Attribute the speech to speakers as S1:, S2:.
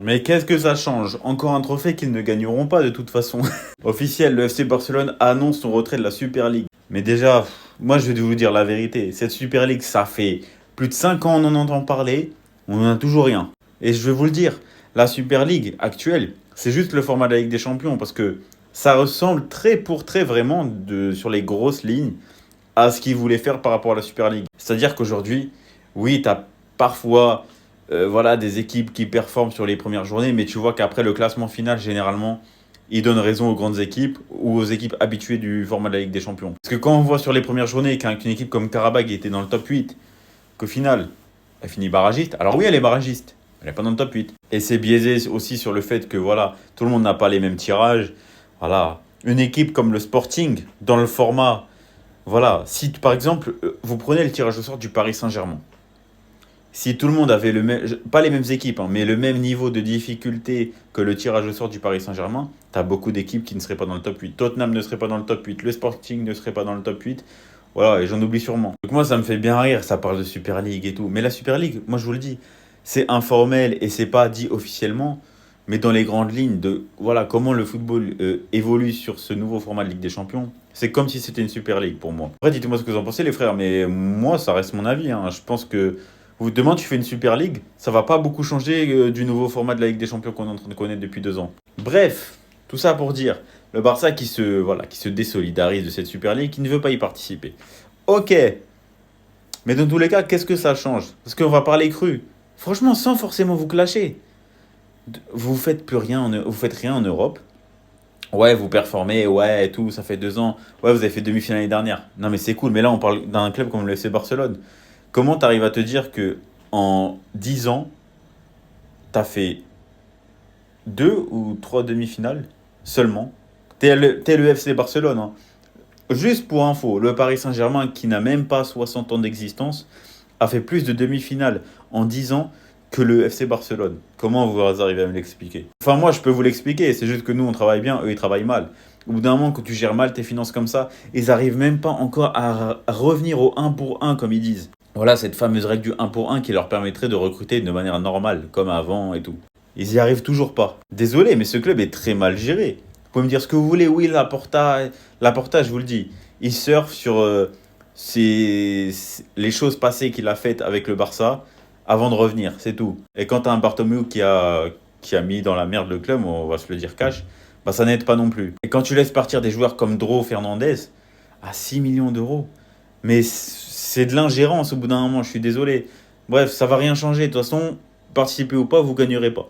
S1: Mais qu'est-ce que ça change? Encore un trophée qu'ils ne gagneront pas de toute façon. Officiel, le FC Barcelone annonce son retrait de la Super League. Mais déjà, moi je vais vous dire la vérité. Cette Super League, ça fait plus de 5 ans on en entend parler, on n'en a toujours rien. Et je vais vous le dire, la Super League actuelle, c'est juste le format de la Ligue des Champions parce que ça ressemble très pour très vraiment sur les grosses lignes à ce qu'ils voulaient faire par rapport à la Super League. C'est-à-dire qu'aujourd'hui, oui, tu as parfois voilà, des équipes qui performent sur les premières journées, mais tu vois qu'après le classement final, généralement, il donne raison aux grandes équipes ou aux équipes habituées du format de la Ligue des Champions. Parce que quand on voit sur les premières journées qu'une équipe comme Karabakh était dans le top 8, qu'au final, elle finit barragiste, alors oui, elle est barragiste, elle n'est pas dans le top 8. Et c'est biaisé aussi sur le fait que voilà, tout le monde n'a pas les mêmes tirages. Voilà, une équipe comme le Sporting, dans le format voilà, si par exemple, vous prenez le tirage au sort du Paris Saint-Germain, si tout le monde avait le même, pas les mêmes équipes, hein, mais le même niveau de difficulté que le tirage au sort du Paris Saint-Germain, tu as beaucoup d'équipes qui ne seraient pas dans le top 8. Tottenham ne serait pas dans le top 8, le Sporting ne serait pas dans le top 8. Voilà, et j'en oublie sûrement. Donc moi, ça me fait bien rire, ça parle de Super League et tout. Mais la Super League, moi je vous le dis, c'est informel et c'est pas dit officiellement, mais dans les grandes lignes de voilà comment le football évolue sur ce nouveau format de Ligue des Champions, c'est comme si c'était une Super League pour moi. Après, dites-moi ce que vous en pensez, les frères, mais moi, ça reste mon avis, hein. Je pense que demain, tu fais une Super League, ça va pas beaucoup changer du nouveau format de la Ligue des Champions qu'on est en train de connaître depuis 2 ans. Bref, tout ça pour dire, le Barça voilà, qui se désolidarise de cette Super League, qui ne veut pas y participer. Ok, mais dans tous les cas, qu'est-ce que ça change? Parce qu'on va parler cru. Franchement, sans forcément vous clasher. Vous faites plus rien, vous faites rien en Europe. Ouais, vous performez, ouais, et tout, ça fait 2 ans. Ouais, vous avez fait demi-finale l'année dernière. Non, mais c'est cool. Mais là, on parle d'un club comme le FC Barcelone. Comment t'arrives à te dire que en 10 ans, t'as fait 2 ou 3 demi-finales seulement? T'es le FC Barcelone, hein. Juste pour info, le Paris Saint-Germain, qui n'a même pas 60 ans d'existence, a fait plus de demi-finales en 10 ans que le FC Barcelone. Comment vous arrivez à me l'expliquer? Enfin, moi, je peux vous l'expliquer. C'est juste que nous, on travaille bien, eux, ils travaillent mal. Au bout d'un moment, quand tu gères mal tes finances comme ça, ils arrivent même pas encore à revenir au un pour un, comme ils disent. Voilà, cette fameuse règle du un pour un qui leur permettrait de recruter de manière normale, comme avant et tout. Ils y arrivent toujours pas. Désolé, mais ce club est très mal géré. Vous pouvez me dire ce que vous voulez, oui, Laporta, je vous le dis, il surfe sur les choses passées qu'il a faites avec le Barça avant de revenir, c'est tout. Et quand tu as un Bartomeu qui a mis dans la merde le club, on va se le dire cash, bah ça n'aide pas non plus. Et quand tu laisses partir des joueurs comme Dro Fernandez à 6 millions d'euros, mais c'est de l'ingérence au bout d'un moment, je suis désolé. Bref, ça va rien changer. De toute façon, participez ou pas, vous gagnerez pas.